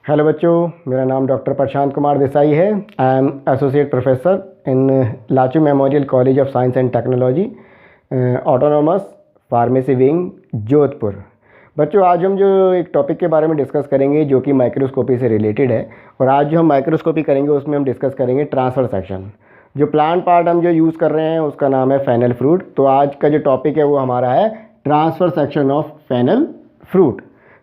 Hello बच्चों, मेरा नाम डॉक्टर प्रशांत कुमार देसाई है। I am associate professor in Lachoo memorial college of science and technology, autonomous pharmacy wing, Jodhpur. बच्चों, आज हम जो एक टॉपिक के बारे में डिस्कस करेंगे जो कि माइक्रोस्कोपी से रिलेटेड है, और आज जो हम माइक्रोस्कोपी करेंगे उसमें हम डिस्कस करेंगे ट्रांसफर सेक्शन। जो प्लांट पार्ट हम जो यूज़ कर रहे हैं उसका नाम है फेनल फ्रूट। तो आज का जो टॉपिक है वो हमारा है transfer section of fennel fruit.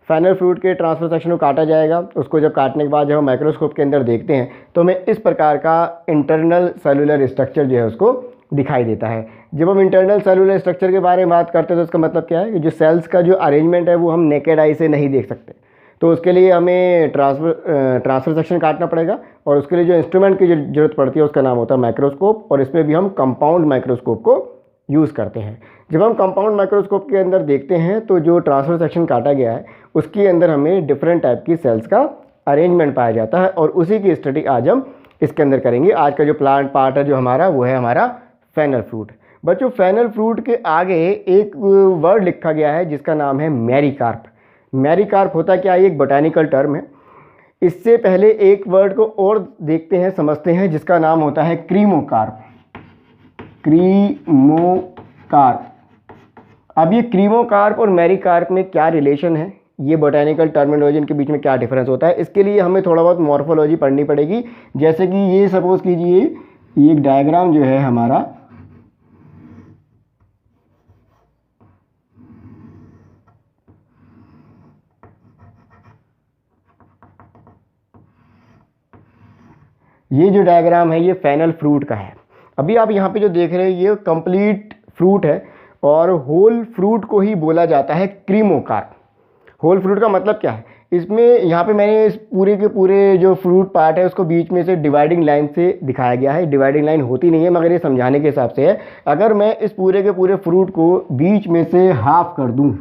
Fennel fruit के ट्रांसफर सेक्शन को काटा जाएगा। उसको जब काटने के बाद जब हम माइक्रोस्कोप के अंदर देखते हैं तो हमें इस प्रकार का इंटरनल सेलुलर स्ट्रक्चर जो है उसको दिखाई देता है। जब हम इंटरनल सेलुलर स्ट्रक्चर के बारे में बात करते हैं तो इसका मतलब क्या है कि जो सेल्स का जो अरेंजमेंट है वो हम नेकेड आई से नहीं देख सकते। तो उसके लिए हमें ट्रांसफर सेक्शन काटना पड़ेगा, और उसके लिए जो इंस्ट्रूमेंट की जरूरत पड़ती है उसका नाम होता है माइक्रोस्कोप, और इसमें भी हम कंपाउंड माइक्रोस्कोप को यूज़ करते हैं। जब हम कंपाउंड माइक्रोस्कोप के अंदर देखते हैं तो जो ट्रांसफर सेक्शन काटा गया है उसके अंदर हमें डिफरेंट टाइप की सेल्स का अरेंजमेंट पाया जाता है, और उसी की स्टडी आज हम इसके अंदर करेंगे। आज का जो प्लांट पार्ट है जो हमारा वो है हमारा फेनल फ्रूट। बच्चों, फेनल फ्रूट के आगे एक वर्ड लिखा गया है जिसका नाम है मैरीकार्प। मैरीकार्प होता क्या है? एक बोटैनिकल टर्म है। इससे पहले एक वर्ड को और देखते हैं, समझते हैं, जिसका नाम होता है क्रीमोकार्प। क्रीमोकार्प। अब ये क्रीमोकार्प और मैरीकार्प में क्या रिलेशन है, ये बोटैनिकल टर्मिनोलॉजी के बीच में क्या डिफरेंस होता है, इसके लिए हमें थोड़ा बहुत मॉर्फोलॉजी पढ़नी पड़ेगी। जैसे कि ये सपोज कीजिए ये एक डायग्राम जो है हमारा, ये जो डायग्राम है ये फेनल फ्रूट का है। अभी आप यहाँ पे जो देख रहे हैं ये कंप्लीट फ्रूट है, और होल फ्रूट को ही बोला जाता है क्रीमोकार्प। होल फ्रूट का मतलब क्या है? इसमें यहाँ पे मैंने इस पूरे के पूरे जो फ्रूट पार्ट है उसको बीच में से डिवाइडिंग लाइन से दिखाया गया है। डिवाइडिंग लाइन होती नहीं है मगर ये समझाने के हिसाब से है। अगर मैं इस पूरे के पूरे फ्रूट को बीच में से हाफ कर दूँ,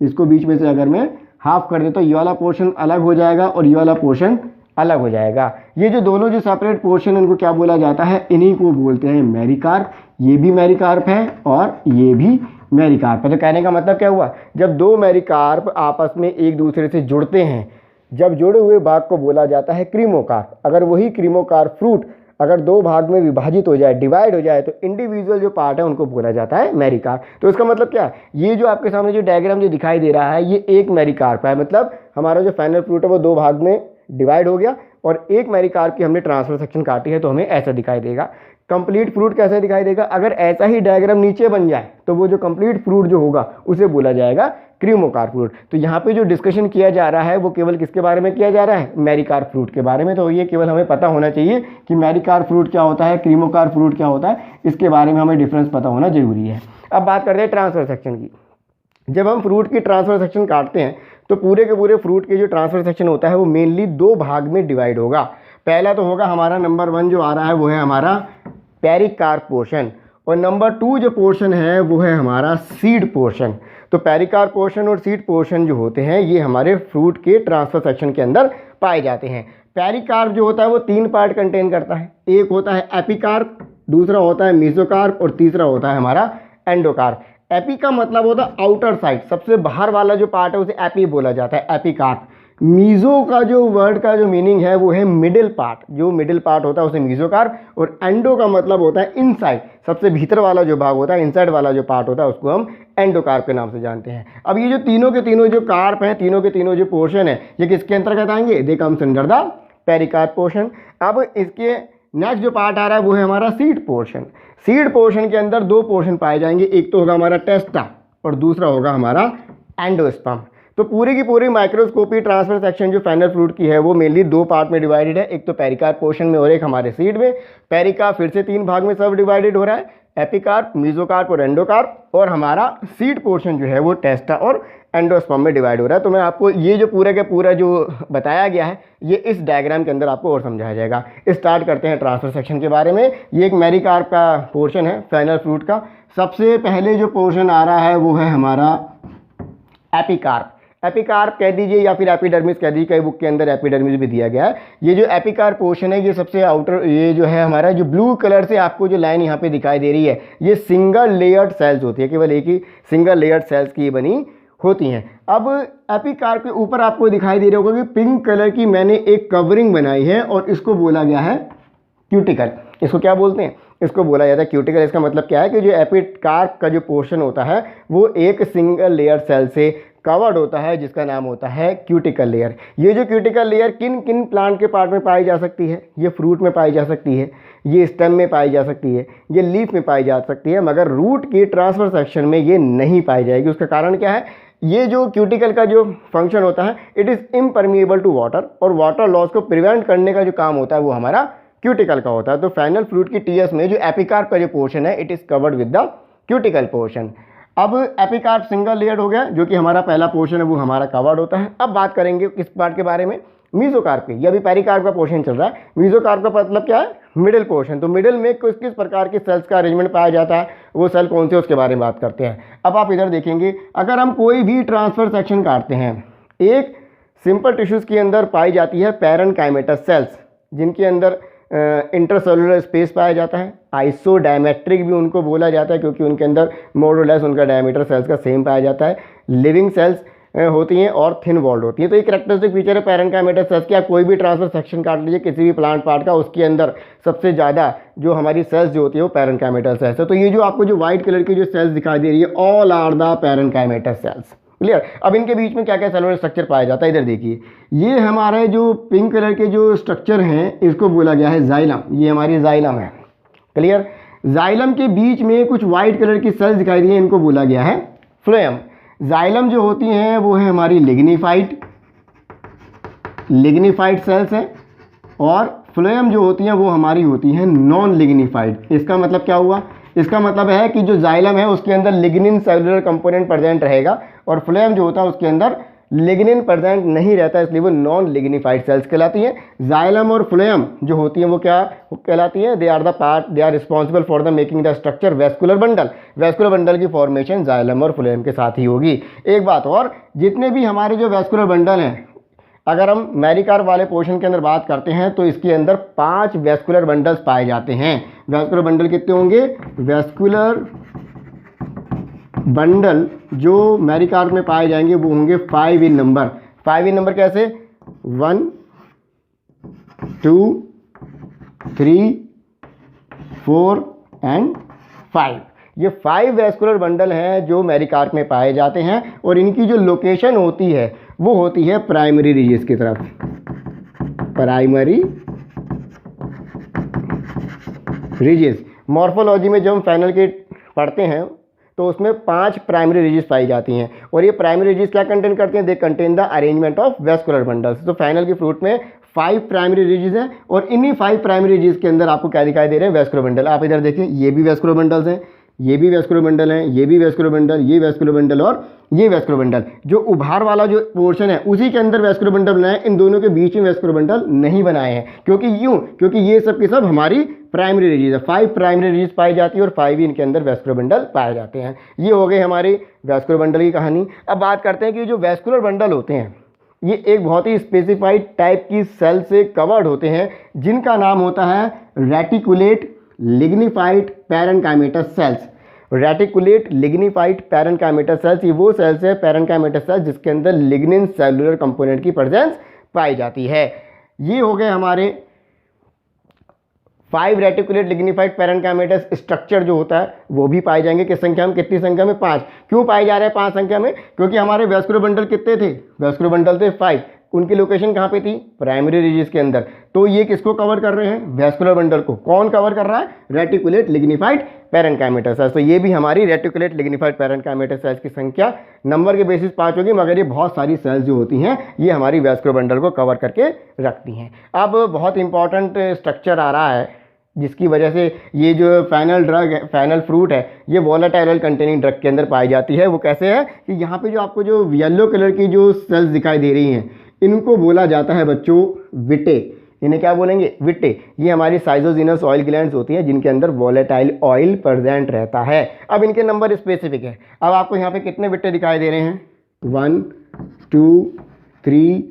इसको बीच में से अगर मैं हाफ कर दूँ तो ये वाला पोर्शन अलग हो जाएगा और ये वाला पोर्शन अलग हो जाएगा। ये जो दोनों जो सेपरेट पोर्शन इनको क्या बोला जाता है? इन्हीं को बोलते हैं मैरीकार्प। ये भी मैरीकार्प है और ये भी मैरीकार्प है। तो कहने का मतलब क्या हुआ? जब दो मैरीकार्प आपस में एक दूसरे से जुड़ते हैं, जब जुड़े हुए भाग को बोला जाता है क्रीमोकार्प। अगर वही क्रीमोकार्प फ्रूट अगर दो भाग में विभाजित हो जाए, डिवाइड हो जाए, तो इंडिविजुअल जो पार्ट है उनको बोला जाता है मैरीकार्प। तो इसका मतलब क्या है? ये जो आपके सामने जो डायग्राम जो दिखाई दे रहा है ये एक मैरीकार्प है। मतलब हमारा जो फाइनल फ्रूट है वो दो भाग में डिवाइड हो गया, और एक मैरीकार्प की हमने ट्रांसफर सेक्शन काटी है तो हमें ऐसा दिखाई देगा। कंप्लीट फ्रूट कैसे दिखाई देगा? अगर ऐसा ही डायग्राम नीचे बन जाए तो वो जो कंप्लीट फ्रूट जो होगा उसे बोला जाएगा क्रीमोकार्प फ्रूट। तो यहाँ पे जो डिस्कशन किया जा रहा है वो केवल किसके बारे में किया जा रहा है? मैरीकार्प फ्रूट के बारे में। तो ये केवल हमें पता होना चाहिए कि मैरीकार्प फ्रूट क्या होता है, क्रीमोकार्प फ्रूट क्या होता है, इसके बारे में हमें डिफरेंस पता होना जरूरी है। अब बात करते हैं ट्रांसफर सेक्शन की। जब हम फ्रूट की ट्रांसफर सेक्शन काटते हैं तो पूरे के पूरे फ्रूट के जो ट्रांसफर सेक्शन होता है वो मेनली दो भाग में डिवाइड होगा। पहला तो होगा हमारा नंबर 1 जो आ रहा है वो है हमारा पेरिकार्प पोर्शन, और नंबर 2 जो पोर्शन है वो है हमारा सीड पोर्शन। तो पेरिकार्प पोर्शन और सीड पोर्शन जो होते हैं ये हमारे फ्रूट के ट्रांसफर सेक्शन के अंदर पाए जाते हैं। पेरिकार्प जो होता है वो 3 पार्ट कंटेन करता है। एक होता है एपिकार्प, दूसरा होता है मेसोकार्प, और तीसरा होता है हमारा एंडोकार्प। एपी का मतलब होता है आउटर साइड, सबसे बाहर वाला जो पार्ट है उसे एपी बोला जाता है, एपिकार्प। मीजो का जो वर्ड का जो मीनिंग है वो है मिडिल पार्ट, जो मिडिल पार्ट होता है उसे मीजोकार्प। और एंडो का मतलब होता है इनसाइड, सबसे भीतर वाला जो भाग होता है, इनसाइड वाला जो पार्ट होता है उसको हम एंडोकार्प के नाम से जानते हैं। अब ये जो तीनों के तीनों जो कार्प हैं, तीनों के तीनों जो पोर्शन है, ये किसके अंतर्गत आएंगे? They comes under the pericarp portion. अब इसके नेक्स्ट जो पार्ट आ रहा है वो है हमारा सीड पोर्शन। सीड पोर्शन के अंदर दो पोर्शन पाए जाएंगे, एक तो होगा हमारा टेस्टा और दूसरा होगा हमारा एंडोस्पर्म। तो पूरी की पूरी माइक्रोस्कोपी ट्रांसफर सेक्शन जो फेनल फ्रूट की है वो मेनली दो पार्ट में डिवाइडेड है, एक तो पेरिकार्प पोर्शन में और एक हमारे सीड में। पेरिकार्प फिर से 3 भाग में सब डिवाइडेड हो रहा है, एपिकार्प, मेसोकार्प और एंडोकार्प, और हमारा सीड पोर्शन जो है वो टेस्टा और एंडोस्पर्म में डिवाइड हो रहा है। तो मैं आपको ये जो पूरा का पूरा जो बताया गया है ये इस डायग्राम के अंदर आपको और समझाया जाएगा। स्टार्ट करते हैं ट्रांसफर सेक्शन के बारे में। ये एक मैरीकार्प का पोर्शन है फेनल फ्रूट का। सबसे पहले जो पोर्शन आ रहा है वो है हमारा एपिकार्प। एपिकार्प कह दीजिए या फिर एपिडर्मिस कह दीजिए, कई बुक के अंदर एपिडर्मिस भी दिया गया है। ये जो एपिकार्प पोर्शन है ये सबसे आउटर, ये जो है हमारा जो ब्लू कलर से आपको जो लाइन यहाँ पे दिखाई दे रही है ये सिंगल लेयर्ड सेल्स होती है, केवल एक ही सिंगल लेयर्ड सेल्स की बनी होती हैं। अब एपिकार्प के ऊपर आपको दिखाई दे रहा होगा कि पिंक कलर की मैंने एक कवरिंग बनाई है और इसको बोला गया है क्यूटिकल। इसको क्या बोलते हैं? इसको बोला जाता है क्यूटिकल। इसका मतलब क्या है कि जो एपिकार्प का जो पोर्शन होता है वो एक सिंगल लेयर सेल से कवर्ड होता है जिसका नाम होता है क्यूटिकल लेयर। ये जो क्यूटिकल लेयर किन किन प्लांट के पार्ट में पाई जा सकती है? ये फ्रूट में पाई जा सकती है, ये स्टेम में पाई जा सकती है, ये लीफ में पाई जा सकती है, मगर रूट के ट्रांसफर सेक्शन में ये नहीं पाई जाएगी। उसका कारण क्या है? ये जो क्यूटिकल का जो फंक्शन होता है it is impermeable to water, और वाटर लॉस को प्रिवेंट करने का जो काम होता है वो हमारा क्यूटिकल का होता है। तो फाइनल फ्रूट की टीएस में जो एपिकार्प का जो पोर्शन है it is covered with the cuticle portion. अब एपिकार्प सिंगल लेयर्ड हो गया, जो कि हमारा पहला पोर्शन है वो हमारा कवर्ड होता है। अब बात करेंगे किस पार्ट के बारे में? मीजोकार्प की। ये अभी पेरिकार्प का पोर्शन चल रहा है। मीजोकार्प का मतलब क्या है? Middle portion. तो मिडिल में किस किस प्रकार के सेल्स का अरेंजमेंट पाया जाता है, वो सेल कौन से, उसके बारे में बात करते हैं। अब आप इधर देखेंगे, अगर हम कोई भी ट्रांसफर सेक्शन काटते हैं, एक सिंपल टिश्यूज़ के अंदर पाई जाती है पैरेनकाइमेटस सेल्स, जिनके अंदर इंटरसेलुलर स्पेस पाया जाता है। आइसोडायमेट्रिक भी उनको बोला जाता है क्योंकि उनके अंदर मोर और लेस उनका डायमीटर सेल्स का सेम पाया जाता है। लिविंग सेल्स होती हैं और थिन वॉल्ड होती हैं। तो ये कैरेक्टरिस्टिक फीचर है पैरेनकाइमेटस सेल्स की। आप कोई भी ट्रांसफर सेक्शन काट लीजिए किसी भी प्लांट पार्ट का, उसके अंदर सबसे ज़्यादा जो हमारी सेल्स जो होती है वो पैरेनकाइमेटस सेल्स है। तो ये जो आपको जो व्हाइट कलर की जो सेल्स दिखाई दे रही है, all are the parenchymatous cells. Clear? अब इनके बीच में क्या क्या सेलुलर स्ट्रक्चर पाया जाता है, इधर देखिए। ये हमारे जो पिंक कलर के जो स्ट्रक्चर हैं इसको बोला गया है जाइलम। ये हमारी जाइलम है। क्लियर? जाइलम के बीच में कुछ व्हाइट कलर की सेल्स दिखाई दी हैं, इनको बोला गया है फ्लोएम। जाइलम जो होती हैं वो है हमारी लिग्निफाइड सेल्स हैं, और फ्लोएम जो होती हैं वो हमारी होती हैं नॉन लिग्निफाइड। इसका मतलब क्या हुआ? इसका मतलब है कि जो जाइलम है उसके अंदर लिग्निन सेलुलर कंपोनेंट प्रेजेंट रहेगा, और फ्लोएम जो होता है उसके अंदर लिग्निन प्रेजेंट नहीं रहता, इसलिए वो नॉन लिग्निफाइड सेल्स कहलाती हैं। जाइलम और फ्लोएम जो होती हैं वो क्या कहलाती हैं? They are responsible for the making the structure vascular bundle. Vascular bundle की फॉर्मेशन जाइलम और फ्लोएम के साथ ही होगी। एक बात और, जितने भी हमारे जो वैस्कुलर बंडल हैं, अगर हम मेरिकार्प वाले पोर्शन के अंदर बात करते हैं तो इसके अंदर 5 वैस्कुलर बंडल्स पाए जाते हैं। वैस्कुलर बंडल कितने होंगे? वैस्कुलर बंडल जो मेरिकार्प में पाए जाएंगे वो होंगे 5 इन नंबर। 5 इन नंबर कैसे? 1 2 3 4 एंड 5। ये 5 वैस्कुलर बंडल हैं जो मेरिकार्प में पाए जाते हैं, और इनकी जो लोकेशन होती है वो होती है प्राइमरी रीजिस की तरफ। प्राइमरी रीजिस मॉर्फोलॉजी में जब हम फाइनल के पढ़ते हैं तो उसमें 5 प्राइमरी रीजिस पाई जाती हैं, और ये प्राइमरी रीजिस क्या कंटेन करते हैं? They contain the arrangement of vascular bundles. तो फाइनल की फ्रूट में 5 प्राइमरी रीजिस हैं, और इन्हीं 5 प्राइमरी रीजिस के अंदर आपको क्या दिखाई दे रहे हैं? Vascular bundle. आप इधर देखिए, ये भी वैस्कुलर बंडल्स हैं, ये भी वैस्कुलर बंडल हैं, ये भी वैस्कुलर बंडल, ये वैस्कुलर बंडल और ये वैस्कुलर बंडल। जो उभार वाला जो पोर्शन है उसी के अंदर वैस्कुलर बंडल बनाए, इन दोनों के बीच में वैस्कुलर बंडल नहीं बनाए हैं। क्योंकि ये सब के सब हमारी प्राइमरी रीजिस है। 5 प्राइमरी रीजिस पाई जाती है और 5 ही इनके अंदर वैस्कुलर बंडल पाए जाते हैं। ये हो गई हमारी वैस्कुलर बंडल की कहानी। अब बात करते हैं कि जो वैस्कुलर बंडल होते हैं ये एक बहुत ही स्पेसिफाइड टाइप की सेल से कवर्ड होते हैं, जिनका नाम होता है reticulate lignified parenchymatous cells. Reticulate lignified parenchymatous cells, ये वो सेल्स है पैरेनकाइमेटस सेल्स जिसके अंदर लिग्निन सेलुलर कंपोनेंट की प्रेजेंस पाई जाती है। ये हो गए हमारे 5 रेटिकुलेट लिग्निफाइड पैरेनकाइमेटस स्ट्रक्चर जो होता है वो भी पाए जाएंगे। किस संख्या में? कितनी संख्या में? 5। क्यों पाए जा रहे हैं 5 संख्या में? क्योंकि हमारे वैस्कुलर बंडल कितने थे? वैस्कुलर बंडल थे 5। उनकी लोकेशन कहाँ पे थी? प्राइमरी रीजिस के अंदर। तो ये किसको कवर कर रहे हैं? वैस्कुलर बंडल को। कौन कवर कर रहा है? Reticulate lignified parenchymatous cells. तो ये भी हमारी रेटिकुलेट लिग्निफाइड पैरेनकाइमेटस सेल्स की संख्या नंबर के बेसिस 5 होगी, मगर ये बहुत सारी सेल्स जो होती हैं ये हमारी वैस्कुलर बंडल को कवर करके रखती हैं। अब बहुत इंपॉर्टेंट स्ट्रक्चर आ रहा है जिसकी वजह से ये जो फाइनल ड्रग है, फाइनल फ्रूट है, ये वोलेटाइल ऑयल कंटेनिंग ड्रग के अंदर पाई जाती है। वो कैसे है कि यहाँ पे जो आपको जो येलो कलर की जो सेल्स दिखाई दे रही हैं इनको बोला जाता है बच्चों विटे। इन्हें क्या बोलेंगे? विटे। ये हमारी साइजोजिनस ऑयल ग्लैंड्स होती हैं जिनके अंदर वोलेटाइल ऑयल प्रेजेंट रहता है। अब इनके नंबर स्पेसिफिक है। अब आपको यहाँ पे कितने विटे दिखाई दे रहे हैं? 1 2 3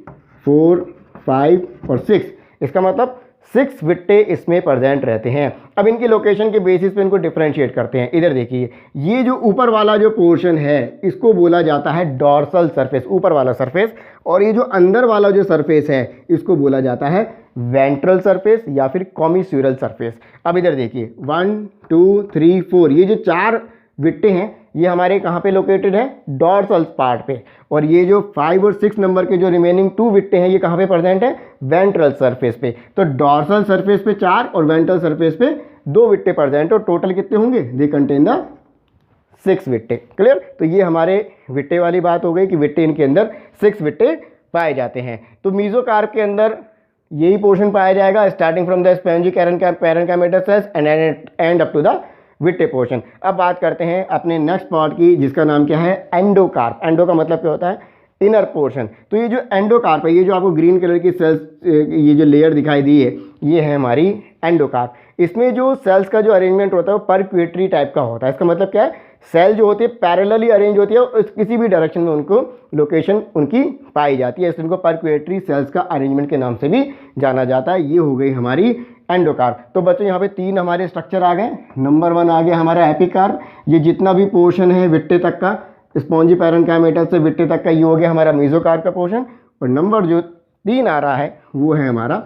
4 5 और 6। इसका मतलब 6 विट्टे इसमें प्रेजेंट रहते हैं। अब इनकी लोकेशन के बेसिस पे इनको डिफरेंशिएट करते हैं। इधर देखिए, ये जो ऊपर वाला जो पोर्शन है इसको बोला जाता है डॉर्सल सरफेस, ऊपर वाला सरफेस, और ये जो अंदर वाला जो सरफेस है इसको बोला जाता है वेंट्रल सरफेस या फिर कॉमिस्यूरल सरफेस। अब इधर देखिए 1 2 3 4, ये जो 4 विट्टे हैं ये हमारे कहाँ पे लोकेटेड है, डॉर्सल पार्ट पे, और ये जो 5 और 6 नंबर के जो रिमेनिंग 2 विट्टे हैं ये कहाँ पे प्रेजेंट है, वेंट्रल सरफेस पे। तो डॉर्सल सरफेस पे 4 और वेंट्रल सरफेस पे 2 विट्टे प्रेजेंट, और टोटल कितने होंगे, they contain the 6 Witte. Clear. तो ये हमारे विट्टे वाली बात हो गई कि विट्टे इनके अंदर 6 विट्टे पाए जाते हैं। तो मीजोकार्प के अंदर यही पोर्शन पाया जाएगा, starting from the spongy parenchymatous cells and end up to the vittae portion. अब बात करते हैं अपने नेक्स्ट पार्ट की, जिसका नाम क्या है, एंडोकार्प। एंडो का मतलब क्या होता है, इनर पोर्शन। तो ये जो एंडोकार्प है, ये जो आपको ग्रीन कलर की सेल्स, ये जो लेयर दिखाई दी है, ये है हमारी एंडोकार्प। इसमें जो सेल्स का जो अरेंजमेंट होता है वो परक्वेटरी टाइप का होता है। इसका मतलब क्या है, सेल जो होती है पैरेलली अरेंज होती है और किसी भी डायरेक्शन में उनको लोकेशन उनकी पाई जाती है, इसलिए उनको परक्वेटरी सेल्स का अरेंजमेंट के नाम से भी जाना जाता है। ये हो गई हमारी एंडोकार्प। तो बच्चों यहाँ पे 3 हमारे स्ट्रक्चर आ गए। नंबर 1 आ गया हमारा एपिकार्प, ये जितना भी पोर्शन है विट्टे तक का, स्पॉन्जी पैरेन्काइमेटस से विट्टे तक का, ये हो गया हमारा मेसोकार्प का पोर्शन। और नंबर जो 3 आ रहा है वो है हमारा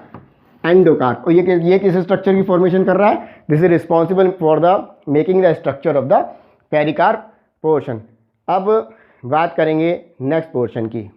एंडोकार्प। और ये किस स्ट्रक्चर की फॉर्मेशन कर रहा है, this is responsible for the making the structure of the pericarp portion. अब बात करेंगे नेक्स्ट पोर्शन की।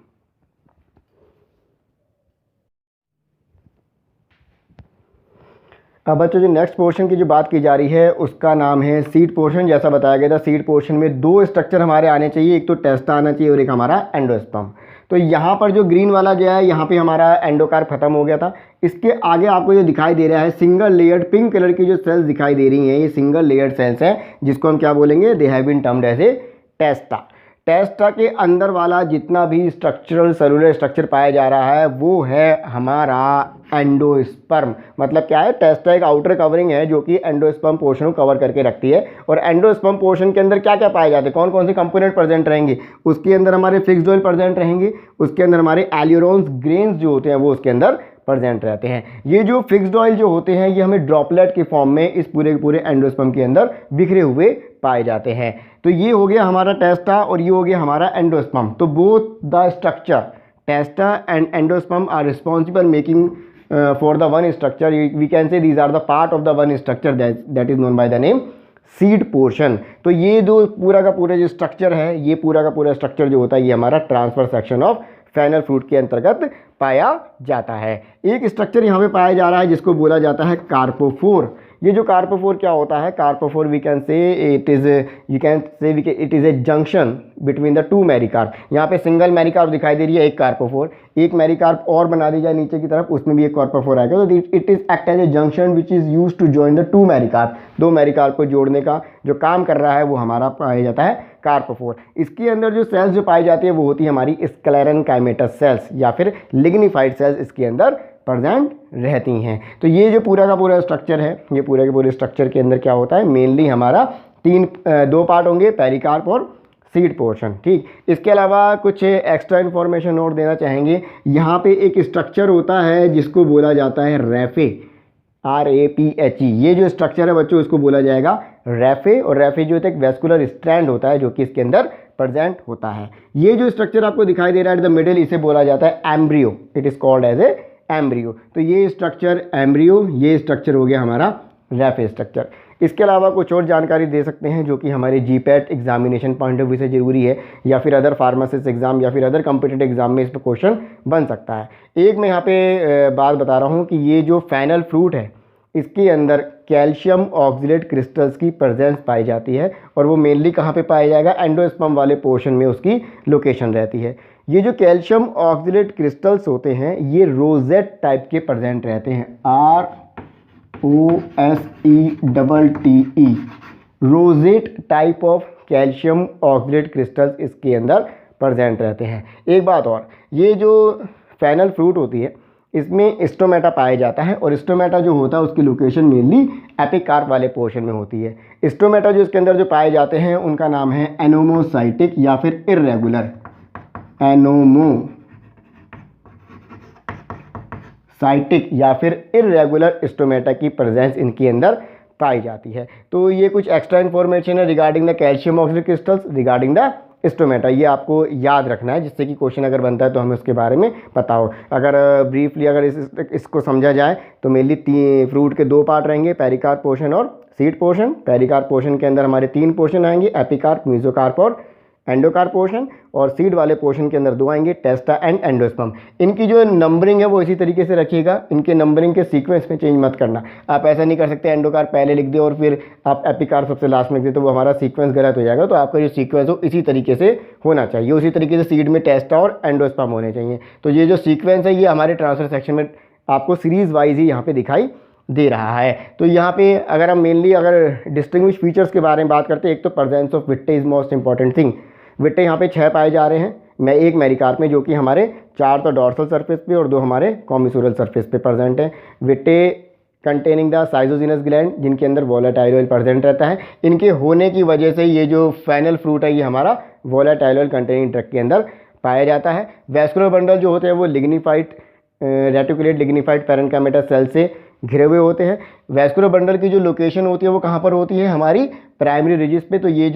अब बच्चों जो नेक्स्ट पोर्शन की जो बात की जा रही है उसका नाम है सीड पोर्शन। जैसा बताया गया था, सीड पोर्शन में 2 स्ट्रक्चर हमारे आने चाहिए, एक तो टेस्टा आना चाहिए और एक हमारा एंडोस्पर्म। तो यहाँ पर जो ग्रीन वाला जो है, यहाँ पे हमारा एंडोकार्प खत्म हो गया था। इसके आगे आपको जो दिखाई दे रहा है सिंगल लेयर्ड पिंक कलर की जो सेल्स दिखाई दे रही हैं, ये सिंगल लेयर्ड सेल्स हैं, जिसको हम क्या बोलेंगे, they have been termed as a testa. Testa के अंदर वाला जितना भी स्ट्रक्चरल सेलुलर स्ट्रक्चर पाया जा रहा है वो है हमारा एंडोस्पर्म। मतलब क्या है, टेस्टा एक आउटर कवरिंग है जो कि एंडोस्पर्म पोर्शन को कवर करके रखती है। और एंडोस्पर्म पोर्शन के अंदर क्या क्या पाए जाते हैं, कौन कौन से कंपोनेंट प्रेजेंट रहेंगे, उसके अंदर हमारे फिक्स्ड ऑयल प्रेजेंट रहेंगे, उसके अंदर हमारे एल्यूरोन्स ग्रेन्स जो होते हैं वो उसके अंदर प्रेजेंट रहते हैं। ये जो फिक्स्ड ऑयल जो होते हैं ये हमें ड्रॉपलेट के फॉर्म में इस पूरे के पूरे एंडोस्पर्म के अंदर बिखरे हुए पाए जाते हैं। तो ये हो गया हमारा टेस्टा और ये हो गया हमारा एंडोस्पर्म। तो both the structure testa and endosperm are responsible making for the one structure, we can say these are the part of the one structure that is known by the name seed portion. तो ये जो पूरा का पूरा जो structure है, ये पूरा का पूरा स्ट्रक्चर जो होता है ये हमारा transfer section of fennel fruit के अंतर्गत पाया जाता है। एक स्ट्रक्चर यहाँ पे पाया जा रहा है जिसको बोला जाता है कार्पोफोर। ये जो कार्पोफोर क्या होता है, carpophore we can say it is it is a junction between the 2 mericarp. यहाँ पे सिंगल मेरिकार्प दिखाई दे रही है, एक कार्पोफोर, एक मेरिकार्प और बना दी जाए नीचे की तरफ, उसमें भी एक कार्पोफोर आएगा। तो it is act as a junction which is use to join the 2 mericarp. 2 mericarp को जोड़ने का जो काम कर रहा है वो हमारा पाया जाता है कार्पोफोर। इसके अंदर जो सेल्स जो पाई जाती है वो होती है हमारी स्क्लेरेन्काइमेटस सेल्स या फिर लिग्निफाइड सेल्स इसके अंदर प्रेजेंट रहती हैं। तो ये जो पूरा का पूरा स्ट्रक्चर है, ये पूरे के पूरे स्ट्रक्चर के अंदर क्या होता है, मेनली हमारा 2 पार्ट होंगे, पेरिकार्प और सीड पोर्शन। ठीक, इसके अलावा कुछ एक्स्ट्रा इन्फॉर्मेशन और देना चाहेंगे। यहाँ पे एक स्ट्रक्चर होता है जिसको बोला जाता है रैफे, RAPHE। ये जो स्ट्रक्चर है बच्चों इसको बोला जाएगा रैफे। और रैफे जो एक वेस्कुलर स्ट्रैंड होता है जो कि इसके अंदर प्रेजेंट होता है। ये जो स्ट्रक्चर आपको दिखाई दे रहा है द मिडिल, इसे बोला जाता है embryo, it is called as a embryo. तो ये स्ट्रक्चर एम्ब्रियो, ये स्ट्रक्चर हो गया हमारा रैफे स्ट्रक्चर। इसके अलावा कुछ और जानकारी दे सकते हैं जो कि हमारे GPAT examination point of view से जरूरी है, या फिर अदर फार्मासिस्ट एग्जाम या फिर अदर कॉम्पिटिटिव एग्जाम में इस पर क्वेश्चन बन सकता है। एक मैं यहाँ पे बात बता रहा हूँ कि ये जो फेनल फ्रूट है इसके अंदर कैल्शियम ऑक्सलेट क्रिस्टल्स की प्रेजेंस पाई जाती है, और वो मेनली कहाँ पे पाया जाएगा, एंडोस्पर्म वाले पोर्शन में उसकी लोकेशन रहती है। ये जो कैल्शियम ऑक्सलेट क्रिस्टल्स होते हैं ये रोजेट टाइप के प्रेजेंट रहते हैं, ROSETTE, rosette type of calcium oxalate crystals इसके अंदर प्रेजेंट रहते हैं। एक बात और, ये जो फेनल फ्रूट होती है इसमें स्टोमेटा पाया जाता है, और स्टोमेटा जो होता है उसकी लोकेशन मेनली एपिकार्प वाले पोर्शन में होती है। स्टोमेटा जो इसके अंदर जो पाए जाते हैं उनका नाम है एनोमोसाइटिक या फिर इर्रेगुलर साइटिक या फिर इरेगुलर स्टोमेटा की प्रेजेंस इनके अंदर पाई जाती है। तो ये कुछ एक्स्ट्रा इन्फॉर्मेशन है regarding the calcium oxidate crystals regarding the stomata, ये आपको याद रखना है, जिससे कि क्वेश्चन अगर बनता है तो हमें उसके बारे में पता हो। अगर ब्रीफली अगर इसको समझा जाए तो मेनली फ्रूट के दो पार्ट रहेंगे, पेरिकार्प पोर्शन और सीड पोर्शन। पेरिकार्प पोर्शन के अंदर हमारे तीन पोर्शन आएंगे, एपिकार्प, मेसोकार्प और एंडोकार्प पोर्शन, और सीड वाले पोर्शन के अंदर दो आएंगे, टेस्टा एंड एंडोस्पर्म। इनकी जो नंबरिंग है वो इसी तरीके से रखिएगा, इनके नंबरिंग के सीक्वेंस में चेंज मत करना। आप ऐसा नहीं कर सकते एंडोकार्प पहले लिख दे और फिर आप एपिकार्प सबसे लास्ट में लिख दे, तो वो हमारा सीक्वेंस गलत हो जाएगा। तो आपका जो सीक्वेंस हो इसी तरीके से होना चाहिए, उसी तरीके से सीड में टेस्टा और एंडोस्पर्म होने चाहिए। तो ये जो सीक्वेंस है ये हमारे ट्रांसफर सेक्शन में आपको सीरीज वाइज ही यहाँ पे दिखाई दे रहा है। तो यहाँ पे अगर हम मेनली अगर डिस्टिंग्विश फीचर्स के बारे में बात करते हैं, एक तो presence of vittae is most important thing. Vittae यहाँ पे 6 पाए जा रहे हैं, मैं एक मेरिकार्प में, जो कि हमारे 4 तो डॉर्सल सरफेस पे और 2 हमारे कॉमिसोरल सरफेस पे प्रेजेंट है। विट्टे कंटेनिंग द साइजोजिनस ग्लैंड, जिनके अंदर वोलेटाइल ऑयल प्रेजेंट रहता है। इनके होने की वजह से ये जो फाइनल फ्रूट है ये हमारा वोलेटाइल ऑयल कंटेनिंग ड्रग के अंदर पाया जाता है। वैस्कुलर बंडल जो होते हैं वो lignified reticulate lignified parenchyma cell से घिरे हुए होते हैं। वैस्कुलर बंडल की जो लोकेशन होती है वो कहाँ पर होती है, हमारी प्राइमरी रिजिस पे। तो ये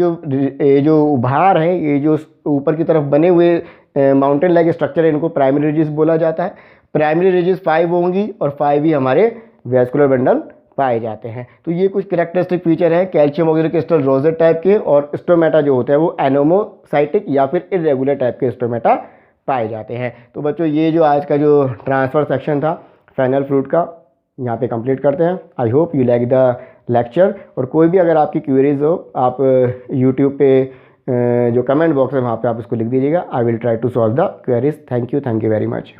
जो उभार है, ये जो ऊपर की तरफ बने हुए माउंटेन लाइक स्ट्रक्चर है, इनको प्राइमरी रिजिस बोला जाता है। प्राइमरी रिजिस 5 होंगी और 5 ही हमारे वैस्कुलर बंडल पाए जाते हैं। तो ये कुछ कैरेक्टरिस्टिक फीचर है calcium oxidate crystal rosette type के, और स्टोमेटा जो होते हैं वो एनोमोसाइटिक या फिर इरेगुलर टाइप के स्टोमेटा पाए जाते हैं। तो बच्चों ये जो आज का जो ट्रांसफर सेक्शन था फाइनल फ्रूट का, यहाँ पे कंप्लीट करते हैं। I hope you like the lecture. और कोई भी अगर आपकी क्वेरीज हो आप यूट्यूब पे जो कमेंट बॉक्स है वहाँ पे आप इसको लिख दीजिएगा। I will try to solve the queries. Thank you very much.